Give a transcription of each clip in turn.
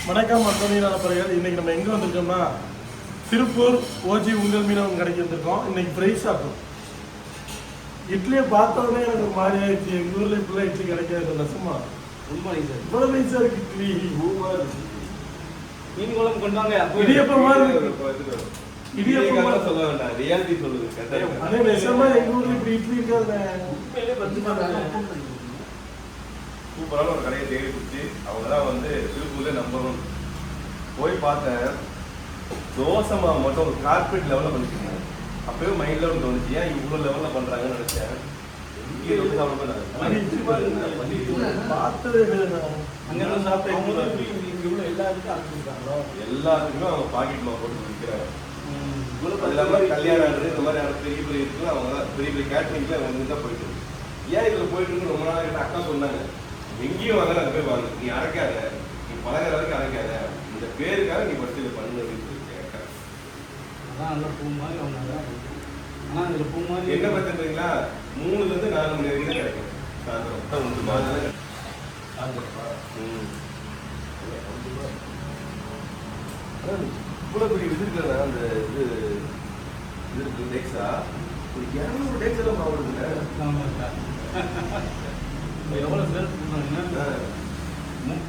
வணக்கம் அத்தனை நண்பர்கள். இன்னைக்கு நம்ம எங்கே வந்திருக்கோம்னா திருப்பூர் ஓஜி உங்கள் மீனவன் கடைக்கு வந்திருக்கோம். இன்னைக்கு ஃப்ரைஸ் சாப்பிடும். இட்லியை பார்த்தோன்னே எனக்கு ஒரு மாதிரி ஆயிடுச்சு. எங்கள் ஊரில் இப்படிலாம் இட்லி கிடைக்காது. நெசமா ரொம்ப நைஸாக இவ்வளோ நைஸாக இருக்கு இட்லி. மீன் குழம்பு கொண்டாங்க. இடியப்பமா இருக்கு. இடியப்பமா சொல்ல வேண்டாம், ரியாலிட்டி சொல்லுது. அதே நெசமா எங்கள் ஊரில் இப்படி இட்லி இருக்காது. சூப்பரான ஒரு கடையை தேடி பிடிச்சி அவங்க தான் வந்து திருப்பூர்ல நம்பர் 1 போய் பார்த்தேன். தோசை மாவு மட்டும் ஒரு கார்பரேட் லெவலில் பண்ணிருக்காங்க. அப்பவே மைண்ட்ல ஒன்று தோணுச்சு, ஏன் இவ்வளோ லெவலில் பண்றாங்கன்னு நினைச்சேன். இங்கே வந்து எல்லாத்துக்குமே அவங்க பாக்கெட் மாவு போட்டு விற்கிறாங்க. அது இல்லாமல் கல்யாணம் இந்த மாதிரி பெரிய பெரிய இருக்குன்னு அவங்க தான் பெரிய பெரிய கேட்டரிங்ல அவங்க தான் போயிட்டு இருக்கு. ஏன் இதுல போயிட்டு இருக்கு ரொம்ப நாள் அக்கா சொன்னாங்க, எங்கேயும் வாங்க அங்கே போய் வாங்க, நீ அரைக்காத, நீ பழகிற வரைக்கும் அரைக்காத, இந்த பேருக்காக நீ ஃபர்ஸ்ட் இதை பண்ணு அப்படின்னு கேட்கறேன். என்ன பண்றீங்களா? 3லேருந்து 4 மணி வரைக்கும் தான் கிடைக்கும். சாயந்தரம் 1 மாதிரி இவ்வளோ பெரிய விசிருக்கா அந்த இது இருக்கு டேக்ஸா ஒரு 200 டேக்ஸ் எல்லாம் மாவுடுங்க. எவ்வளோ சேல் பண்ணுறாங்க?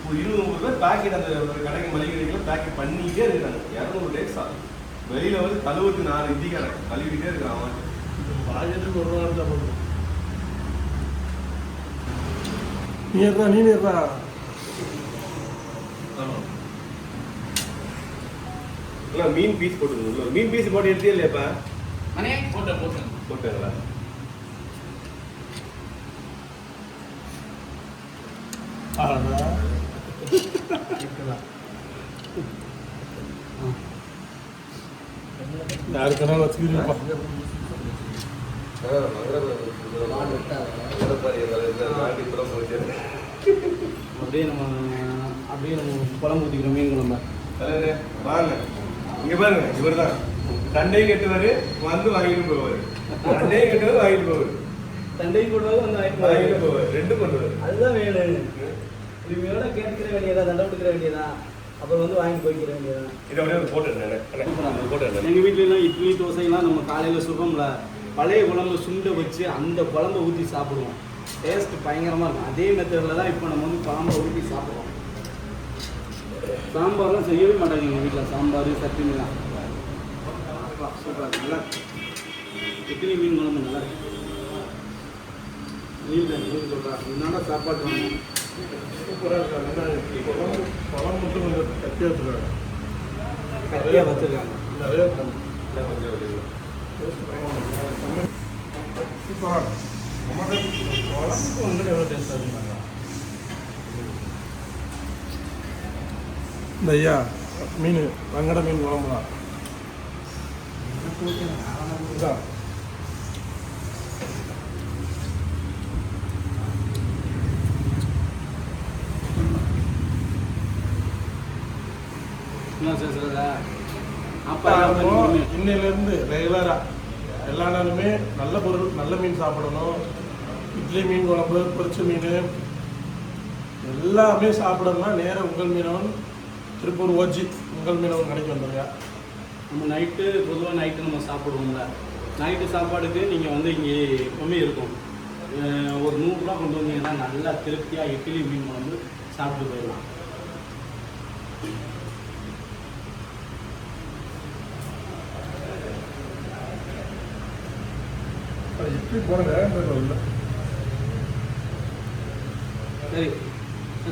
20-30 பேர் பேக்கெட் அந்த ஒரு கடைக்கு மளிகை கடைக்குள்ள பேக்கெட் பண்ணிக்கிட்டே இருக்காங்க. 200 டேக்ஸா வெளியில வந்து 64 இந்திக்காரன் கழுவிக்கிட்டே இருக்கான். அவன் பாக்கெட்டுக்கு ஒரு நாள் தான் பண்ணுவோம். நீ நேர்றா மீன் பீஸ் போட்டு மீன் பீஸ் போட்டு எடுத்தே இல்லையாப்பா? போட்டாங்களா? யாருக்கெல்லாம் வச்சுக்கிறீங்கப்பா. அப்படியே நம்ம குழம்பு ஊற்றிக்கிறோம். மீன் குழம்பு வாங்க இங்க பாருங்க, இவர் தான் சண்டையும் கட்டுவாரு, வந்து வாங்கிட்டு போவாரு. சண்டையும் கட்டுவாரு, வாங்கிட்டு போவாரு. சண்டையும் போடுவாரு, வந்து வாங்கிட்டு போவாரு. ரெண்டும் பண்ணுவாரு. அதுதான் வேணும். இவங்களோட கேட்டுக்கிற வேண்டியதா, தண்டை கொடுக்குற வேண்டியதா, அப்புறம் வந்து வாங்கி போய்க்கிற வேண்டியதான். இதை வந்து போட்டு எங்கள் வீட்லாம் இட்லி தோசைலாம் நம்ம காலையில் சுகம்ல பழைய குழம்பு சுண்டை வச்சு அந்த குழம்பை ஊற்றி சாப்பிடுவோம். டேஸ்ட் பயங்கரமாக இருக்கும். அதே மெத்தடில் தான் இப்போ நம்ம வந்து குழம்பை ஊற்றி சாப்பிடுவோம். சாம்பார்லாம் செய்யவே மாட்டாங்க எங்கள் வீட்டில். சாம்பார் சட்னிலாம் சூப்பராக நல்லா இட்லி மீன் குழம்பு நல்லா இருக்கு. மீன் சொல்கிறா என்னடா சாப்பாடு வாங்க சூப்பராக இருக்காங்க. பழம் மட்டும் கொஞ்சம் கட்டியாக வச்சுருக்காங்க. கட்டியாக வச்சுருக்காங்க. நிறைய சூப்பராக குழம்புக்கு வந்து எவ்வளோ டேஸ்ட்டாக இருந்தாங்க. இந்த ஐயா மீன் வங்கட மீன் குழம்புலாம் இதான் இன்னையிலேருந்து ரெகுலராக எல்லா நாளுமே நல்ல பொருள், நல்ல மீன் சாப்பிடணும். இட்லி, மீன் குழம்பு, பொரிச்ச மீன் எல்லாமே சாப்பிடணும்னா நேராக உங்கள் மீனவன் திருப்பூர் ஓஜி உங்கள் மீனவன் கடைக்கு வந்துடுங்க. நம்ம நைட்டு பொதுவாக நைட்டு நம்ம சாப்பிடுவோம்ல, நைட்டு சாப்பாடுக்கு நீங்கள் வந்து இங்கே எப்பவுமே இருக்கும். ஒரு 100 ரூபா கொண்டு வந்தீங்கன்னா நல்லா திருப்தியாக இட்லி மீன் குழம்பு சாப்பிட்டு போயிடலாம். இட்லி போன இல்லை. சரி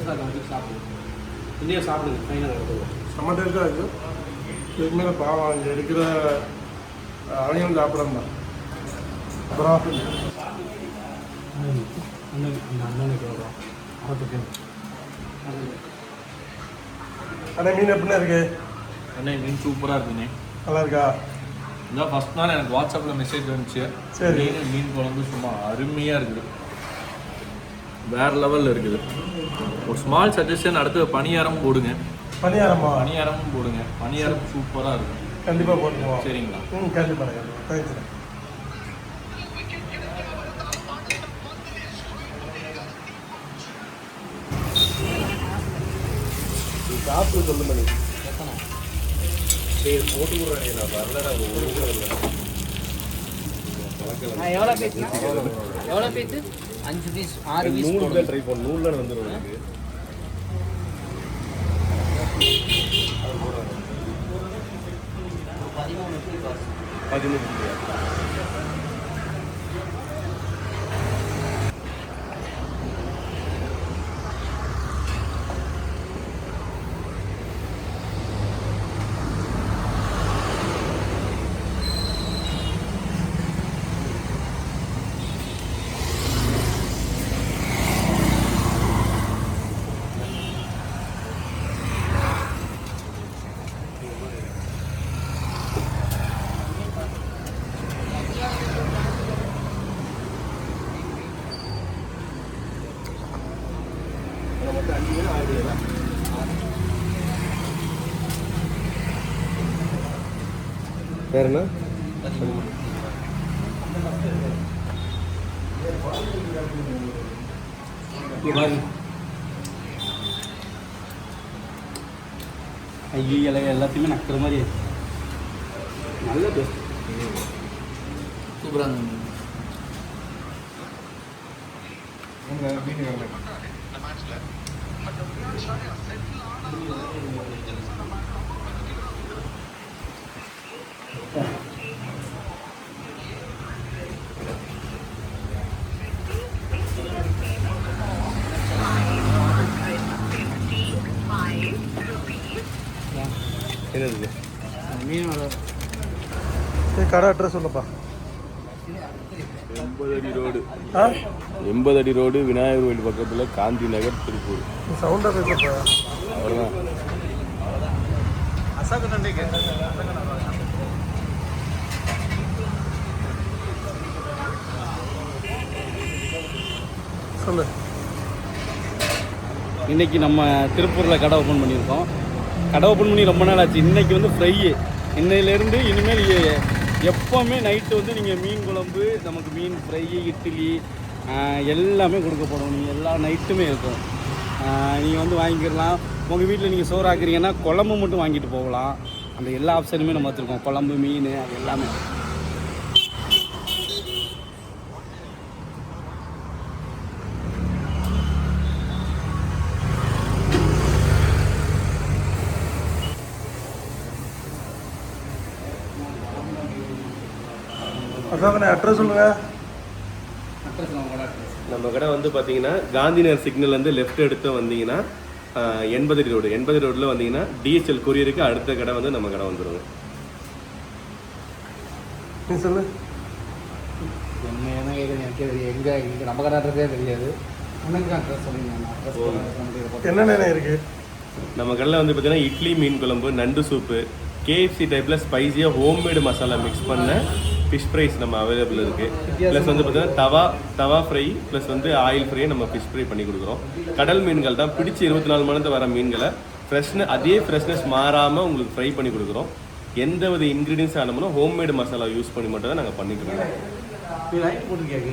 சார், வந்து சாப்பிடுவோம். இந்தியா சாப்பிடுங்க, ஃபைனல் எடுத்துவோம். செம்ம டேஸ்ட்டாக இருக்குது. இதுக்கு மேலே பாவம் இங்கே இருக்கிற அவங்களும் சாப்பிட்றாங்க. அப்புறம் அண்ணனுக்கு வரோம். அண்ணே மீன் எப்படின்னா இருக்கு? அண்ணே மீன் சூப்பராக இருக்குண்ணே. நல்லா இருக்கா? இதான் ஃபஸ்ட் நாள் எனக்கு வாட்ஸ்அப்பில் மெசேஜ் வந்துச்சு. சரி. மீன் குழம்பு சும்மா அருமையாக இருக்குது, வேறு லெவலில் இருக்குது. ஒரு ஸ்மால் சஜஷன், அடுத்து பணியாரம் போடுங்க. பணியாரமும் போடுங்க. பணியாரம் சூப்பராக இருக்கும். கண்டிப்பாக போட்டுருவோம். சரிங்களா? கண்டிப்பாக. தேங்க்ஸ். சாப்பிட்டு சொல்ல பண்ணி போட்டு விடுறேன் நான் வரலடா எவ்வளோ பீஸு 5 பீஸ் 6 பீஸ் நூல் தான் ட்ரை பண்ண நூலில் வந்துடும் எனக்கு பதிமூணு வேற என்ன ஐயோ இலை எல்லாத்தையுமே நக்கிற மாதிரி நல்ல டேஸ்ட். சூப்பராக இருந்தது. என்னது மீனோட கடை அட்ரஸ் சொல்லப்பா. 80 அடி ரோடு ஆ 80 அடி ரோடு விநாயகர் கோயில் பக்கத்தில் காந்தி நகர் திருப்பூர். நீ சவுண்டாக பேசப்பா. அவ்வளோதான். சொல்லு. இன்னைக்கு நம்ம திருப்பூரில் கடை ஓப்பன் பண்ணியிருக்கோம். கடை ஓப்பன் பண்ணி ரொம்ப நாள் ஆச்சு. இன்னைக்கு வந்து ஃப்ரை. இன்னையிலேருந்து இனிமேல் எப்போவுமே நைட்டு வந்து நீங்கள் மீன் குழம்பு, நமக்கு மீன் ஃப்ரை, இட்லி எல்லாமே கொடுக்கப்படும். நீங்கள் எல்லா நைட்டுமே இருக்கும். நீங்கள் வந்து வாங்கிக்கலாம். உங்கள் வீட்டில் நீங்கள் சோறு ஆக்குறீங்கன்னா குழம்பு மட்டும் வாங்கிட்டு போகலாம். அந்த எல்லா ஆப்ஷனுமே நம்ம வச்சுருக்கோம். குழம்பு, மீன், அது எல்லாமே. அதான் அட்ரஸ் சொல்லுங்க. நம்ம கடை வந்து பார்த்தீங்கன்னா காந்தி நகர் சிக்னல்லேருந்து லெஃப்ட் எடுத்து வந்தீங்கன்னா 80 அடி ரோடு. 80 ரோட்டில் வந்தீங்கன்னா டிஎச்எல் கொரியருக்கு அடுத்த கடை வந்து நம்ம கடை வந்துடுங்க. நீ சொல்லு. என்ன கேட்குறது எனக்கு எங்கே இங்கே நம்ம கடை அட்ரஸே தெரியாது. உனக்கு அட்ரஸ் சொல்லுங்க. என்னென்ன இருக்கு நம்ம கடையில் வந்து பார்த்தீங்கன்னா இட்லி, மீன் குழம்பு, நண்டு சூப்பு, கேஎஃப்சி டைப்பில் ஸ்பைஸியாக ஹோம்மேடு மசாலா மிக்ஸ் பண்ண ஃபிஷ் ஃப்ரைஸ் நம்ம அவைலபிள் இருக்குது. ப்ளஸ் வந்து பார்த்தீங்கன்னா தவா ஃப்ரை ப்ளஸ் வந்து ஆயில் ஃப்ரையை நம்ம ஃபிஷ் ஃப்ரை பண்ணி கொடுக்குறோம். கடல் மீன்கள் தான் பிடிச்சி 24 மணி நேரத்தில் வர மீன்களை அதே ஃப்ரெஷ்னஸ் மாறாமல் உங்களுக்கு ஃப்ரை பண்ணி கொடுக்குறோம். எந்த வித இன்க்ரீடியன்ஸ் ஆனோம்னா ஹோம்மேடு மசாலா யூஸ் பண்ணி மட்டும் தான் நாங்கள் பண்ணிக்கிறோம். லைட் போட்டுருக்கேன்.